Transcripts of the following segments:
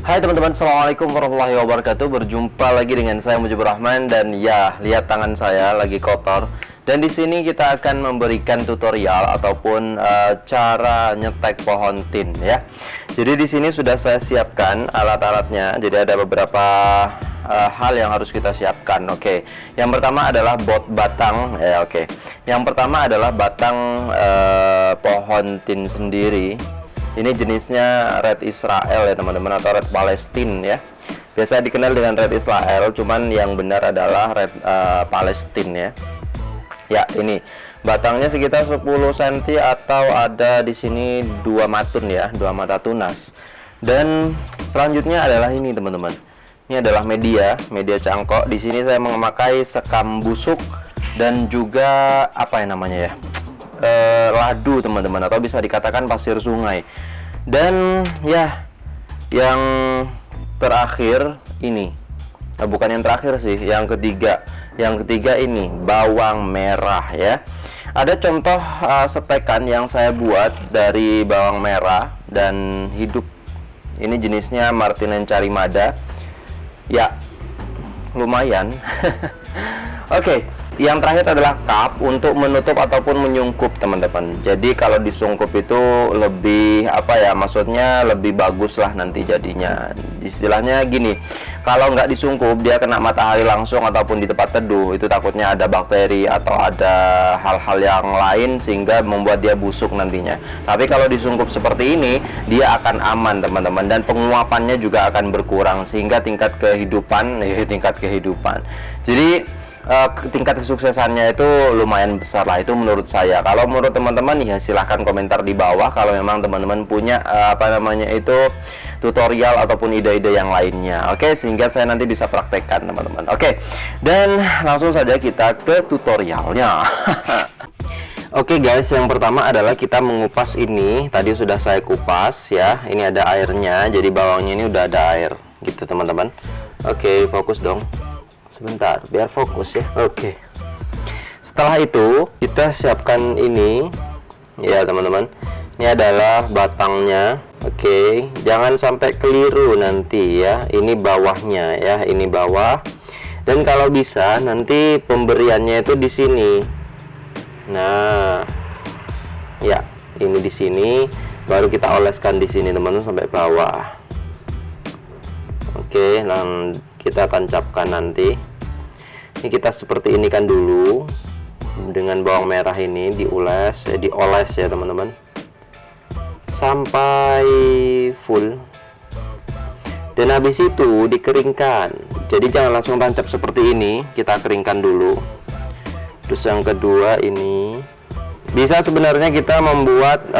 Hai teman-teman, Assalamualaikum warahmatullahi wabarakatuh. Berjumpa lagi dengan saya Mujibur Rahman. Dan ya, lihat tangan saya lagi kotor. Dan di sini kita akan memberikan tutorial ataupun cara nyetek pohon tin ya. Jadi di sini sudah saya siapkan alat-alatnya. Jadi ada beberapa hal yang harus kita siapkan. Oke. Yang pertama adalah batang ya. Oke. Yang pertama adalah batang pohon tin sendiri. Ini jenisnya Red Israel ya teman-teman, atau Red Palestine ya. Biasa dikenal dengan Red Israel, cuman yang benar adalah Red Palestine ya. Ya, ini batangnya sekitar 10 cm atau ada di sini 2 matun ya, 2 mata tunas. Dan selanjutnya adalah ini teman-teman. Ini adalah media cangkok. Di sini saya memakai sekam busuk dan juga apa ya namanya ya? Ladu teman-teman, atau bisa dikatakan pasir sungai. Dan ya, yang terakhir ini bukan yang terakhir sih, yang ketiga ini bawang merah ya. Ada contoh setekan yang saya buat dari bawang merah dan hidup. Ini jenisnya Martinen Carimada ya, lumayan. Oke. Yang terakhir adalah cup untuk menutup ataupun menyungkup teman-teman. Jadi kalau disungkup itu lebih apa ya, maksudnya lebih bagus lah nanti jadinya. Istilahnya gini, kalau nggak disungkup dia kena matahari langsung ataupun di tempat teduh, itu takutnya ada bakteri atau ada hal-hal yang lain sehingga membuat dia busuk nantinya. Tapi kalau disungkup seperti ini, dia akan aman teman-teman, dan penguapannya juga akan berkurang sehingga tingkat kehidupan. Jadi tingkat kesuksesannya itu lumayan besar lah, itu menurut saya. Kalau menurut teman-teman ya silahkan komentar di bawah kalau memang teman-teman punya tutorial ataupun ide-ide yang lainnya. Oke, sehingga saya nanti bisa praktekkan teman-teman. Oke, dan langsung saja kita ke tutorialnya. Oke guys, yang pertama adalah kita mengupas ini. Tadi sudah saya kupas ya. Ini ada airnya, jadi bawangnya ini udah ada air gitu teman-teman. Oke, fokus dong. Sebentar, biar fokus ya. Oke. Setelah itu kita siapkan ini ya teman-teman. Ini adalah batangnya. Oke, jangan sampai keliru nanti ya. Ini bawahnya ya, ini bawah. Dan kalau bisa nanti pemberiannya itu di sini. Nah, ya, ini di sini. Baru kita oleskan di sini teman-teman sampai bawah. Oke, dan kita tancapkan nanti. Ini kita seperti ini kan dulu dengan bawang merah ini dioles ya teman-teman sampai full, dan habis itu dikeringkan. Jadi jangan langsung tancap seperti ini, kita keringkan dulu. Terus yang kedua ini bisa sebenarnya kita membuat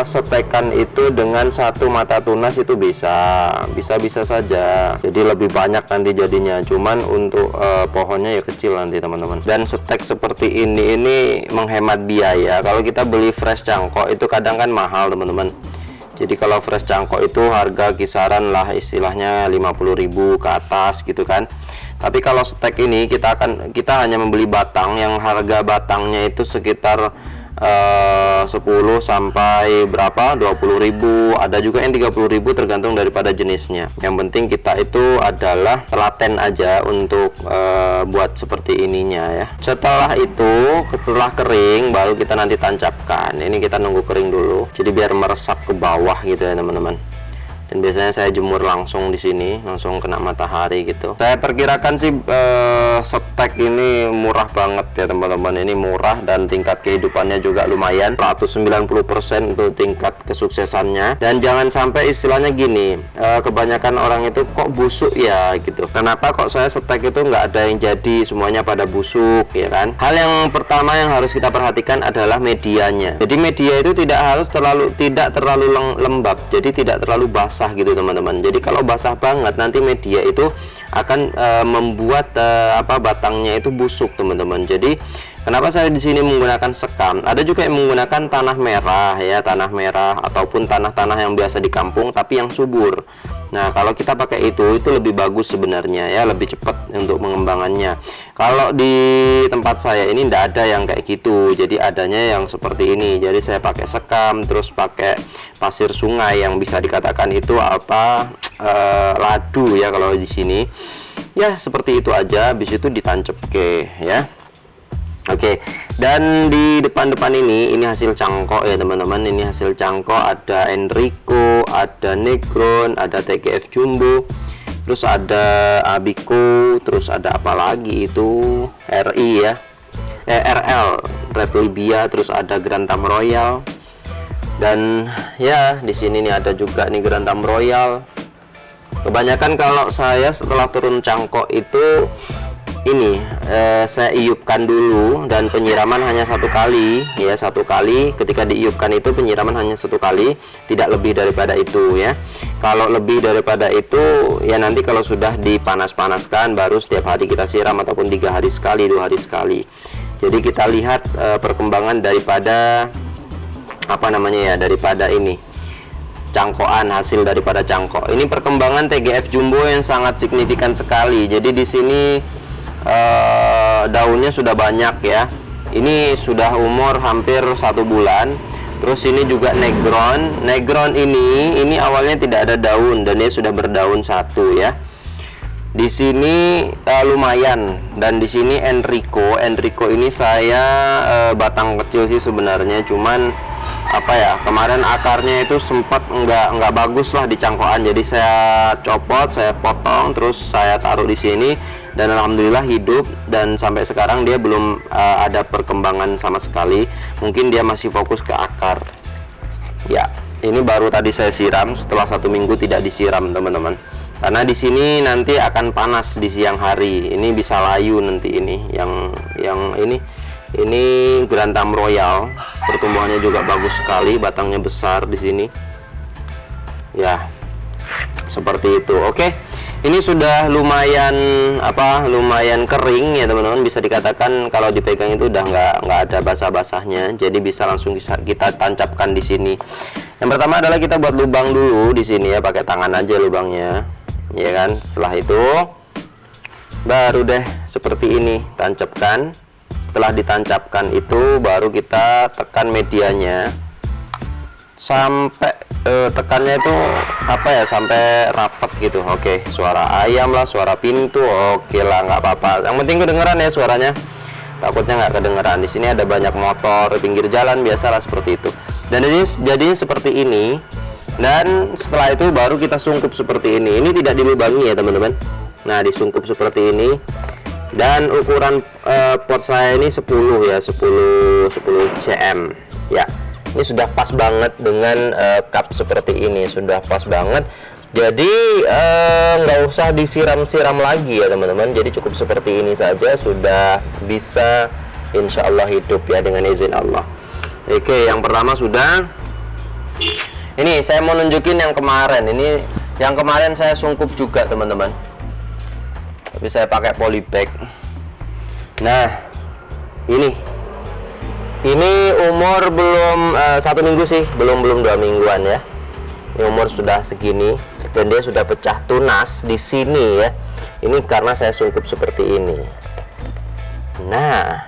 setekan itu dengan satu mata tunas, itu bisa saja, jadi lebih banyak nanti jadinya. Cuman untuk pohonnya ya kecil nanti teman-teman. Dan setek seperti ini menghemat biaya. Kalau kita beli fresh cangkok itu kadang kan mahal teman-teman. Jadi kalau fresh cangkok itu harga kisaran lah istilahnya 50.000 ke atas gitu kan. Tapi kalau setek ini kita hanya membeli batang yang harga batangnya itu sekitar 10 sampai berapa 20.000, ada juga yang 30.000, tergantung daripada jenisnya. Yang penting kita itu adalah telaten aja untuk buat seperti ininya ya. Setelah kering baru kita nanti tancapkan. Ini kita nunggu kering dulu, jadi biar meresap ke bawah gitu ya teman-teman. Dan biasanya saya jemur langsung di sini, langsung kena matahari gitu. Saya perkirakan sih setek ini murah banget ya teman-teman. Ini murah dan tingkat kehidupannya juga lumayan, 190% untuk tingkat kesuksesannya. Dan jangan sampai istilahnya gini, kebanyakan orang itu kok busuk ya gitu. Kenapa kok saya setek itu nggak ada yang jadi, semuanya pada busuk ya kan. Hal yang pertama yang harus kita perhatikan adalah medianya. Jadi media itu tidak terlalu lembab, jadi tidak terlalu basah gitu teman-teman. Jadi kalau basah banget nanti media itu akan membuat batangnya itu busuk teman-teman. Jadi kenapa saya di sini menggunakan sekam? Ada juga yang menggunakan tanah merah ya, tanah merah ataupun tanah-tanah yang biasa di kampung tapi yang subur. Nah, kalau kita pakai itu lebih bagus sebenarnya ya, lebih cepat untuk pengembangannya. Kalau di tempat saya ini tidak ada yang kayak gitu, jadi adanya yang seperti ini. Jadi saya pakai sekam, terus pakai pasir sungai yang bisa dikatakan itu apa, ladu ya kalau di sini. Ya seperti itu aja, habis itu ditancap ke ya. Oke, dan di depan-depan ini hasil cangkok ya teman-teman. Ini hasil cangkok, ada Enrico, ada Negron, ada TGF Jumbo, terus ada Abico, terus ada apa lagi itu RI ya, RL Red Libya, terus ada Grantham Royal, dan ya di sini nih ada juga nih Grantham Royal. Kebanyakan kalau saya setelah turun cangkok itu ini saya iupkan dulu, dan penyiraman hanya satu kali ya, satu kali. Ketika diiupkan itu penyiraman hanya satu kali, tidak lebih daripada itu ya. Kalau lebih daripada itu ya nanti kalau sudah dipanas-panaskan baru setiap hari kita siram, ataupun 3 hari sekali, 2 hari sekali. Jadi kita lihat perkembangan daripada apa namanya ya, daripada ini cangkokan, hasil daripada cangkok. Ini perkembangan TGF Jumbo yang sangat signifikan sekali. Jadi di sini daunnya sudah banyak ya. Ini sudah umur hampir 1 bulan. Terus ini juga Negron. Negron ini awalnya tidak ada daun, dan dia sudah berdaun 1 ya. Di sini lumayan, dan di sini Enrico. Enrico ini saya batang kecil sih sebenarnya, cuman apa ya, kemarin akarnya itu sempat nggak bagus lah di cangkokan. Jadi saya copot, saya potong, terus saya taruh di sini, dan alhamdulillah hidup. Dan sampai sekarang dia belum ada perkembangan sama sekali. Mungkin dia masih fokus ke akar ya. Ini baru tadi saya siram setelah 1 minggu tidak disiram teman-teman, karena di sini nanti akan panas di siang hari. Ini bisa layu nanti. Ini yang ini Grantham Royal, pertumbuhannya juga bagus sekali, batangnya besar di sini ya, seperti itu. Oke, ini sudah lumayan lumayan kering ya teman-teman, bisa dikatakan kalau dipegang itu udah nggak ada basah-basahnya, jadi bisa langsung kita tancapkan di sini. Yang pertama adalah kita buat lubang dulu di sini ya, pakai tangan aja lubangnya ya kan. Setelah itu baru deh seperti ini tancapkan. Setelah ditancapkan itu baru kita tekan medianya sampai tekannya itu apa ya, sampai rapat gitu. Oke, suara ayam lah, suara pintu, oke lah, nggak apa-apa, yang penting kedengeran ya suaranya, takutnya nggak kedengeran. Di sini ada banyak motor pinggir jalan, biasalah seperti itu. Dan ini jadinya seperti ini, dan setelah itu baru kita sungkup seperti ini. Ini tidak dilubangi ya teman-teman. Nah, disungkup seperti ini. Dan ukuran pot saya ini 10 ya, 10 cm ya. Ini sudah pas banget dengan cup seperti ini, sudah pas banget. Jadi nggak usah disiram-siram lagi ya teman-teman. Jadi cukup seperti ini saja sudah bisa insya Allah hidup ya, dengan izin Allah. Oke, yang pertama sudah. Ini saya mau nunjukin yang kemarin. Ini yang kemarin saya sungkup juga teman-teman, tapi saya pakai polybag. Nah, ini umur belum 1 minggu sih, belum 2 mingguan ya. Ini umur sudah segini, dan dia sudah pecah tunas di sini ya. Ini karena saya sungkup seperti ini. Nah,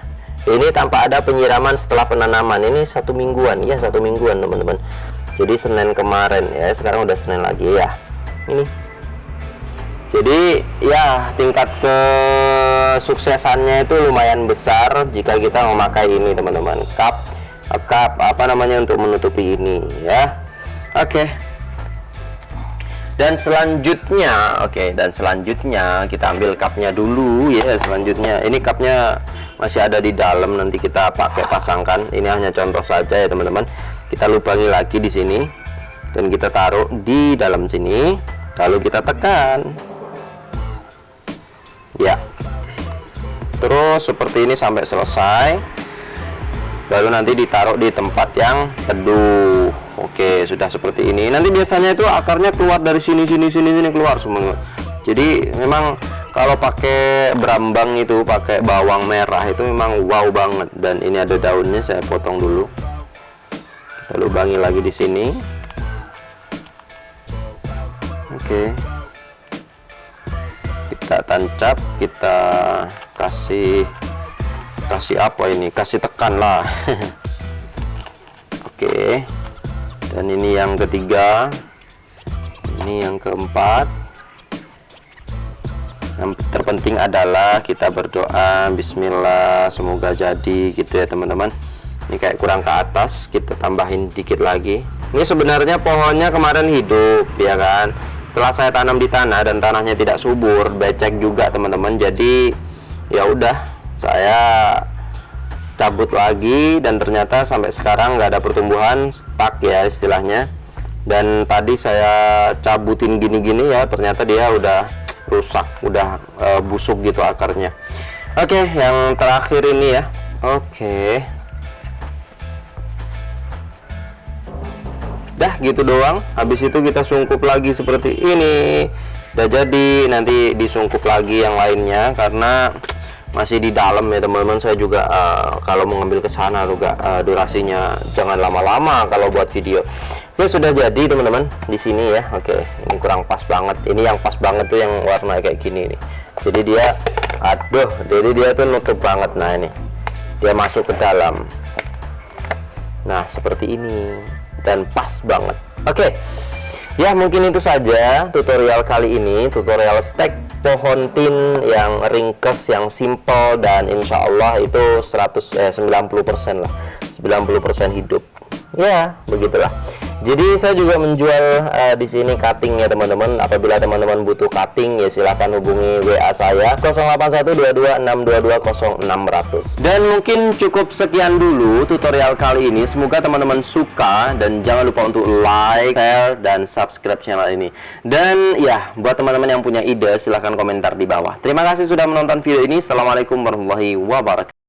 ini tanpa ada penyiraman setelah penanaman. Ini 1 mingguan ya, 1 mingguan teman-teman. Jadi Senin kemarin ya, sekarang udah Senin lagi ya. Ini jadi ya tingkat kesuksesannya itu lumayan besar jika kita memakai ini teman-teman, cup apa namanya, untuk menutupi ini ya. Oke. Dan selanjutnya kita ambil cupnya dulu ya. Selanjutnya ini cupnya masih ada di dalam, nanti kita pakai pasangkan. Ini hanya contoh saja ya teman-teman. Kita lubangi lagi di sini, dan kita taruh di dalam sini, lalu kita tekan ya, terus seperti ini sampai selesai. Baru nanti ditaruh di tempat yang teduh. Oke, sudah seperti ini. Nanti biasanya itu akarnya keluar dari sini keluar semua. Jadi memang kalau pakai berambang itu, pakai bawang merah itu memang wow banget. Dan ini ada daunnya, saya potong dulu. Kita lubangi lagi di sini. Oke. Kita tancap, kita kasih apa ini? Kasih tekan lah. Oke. Dan ini yang ketiga. Ini yang keempat. Yang terpenting adalah kita berdoa bismillah, semoga jadi gitu ya teman-teman. Ini kayak kurang ke atas, kita tambahin dikit lagi. Ini sebenarnya pohonnya kemarin hidup ya kan. Setelah saya tanam di tanah dan tanahnya tidak subur, becek juga teman-teman. Jadi ya udah, saya cabut lagi dan ternyata sampai sekarang nggak ada pertumbuhan, stuck ya istilahnya. Dan tadi saya cabutin gini-gini ya, ternyata dia udah rusak, udah busuk gitu akarnya. Oke, yang terakhir ini ya. Oke. Dah gitu doang. Habis itu kita sungkup lagi seperti ini. Udah jadi, nanti disungkup lagi yang lainnya karena masih di dalam ya teman-teman. Saya juga kalau mengambil ke sana juga durasinya jangan lama-lama kalau buat video. Oke, sudah jadi teman-teman di sini ya. Oke, ini kurang pas banget. Ini yang pas banget tuh yang warna kayak gini nih. Jadi dia, aduh, jadi dia tuh nutup banget. Nah ini, dia masuk ke dalam. Nah seperti ini dan pas banget. Oke, ya mungkin itu saja tutorial kali ini. Tutorial stek pohon tin yang ringkes, yang simple, dan insya Allah itu 90% lah, 90% hidup. Ya begitulah. Jadi saya juga menjual di sini cutting ya teman-teman. Apabila teman-teman butuh cutting ya silahkan hubungi WA saya 081226220600. Dan mungkin cukup sekian dulu tutorial kali ini. Semoga teman-teman suka dan jangan lupa untuk like, share, dan subscribe channel ini. Dan ya buat teman-teman yang punya ide silahkan komentar di bawah. Terima kasih sudah menonton video ini. Assalamualaikum warahmatullahi wabarakatuh.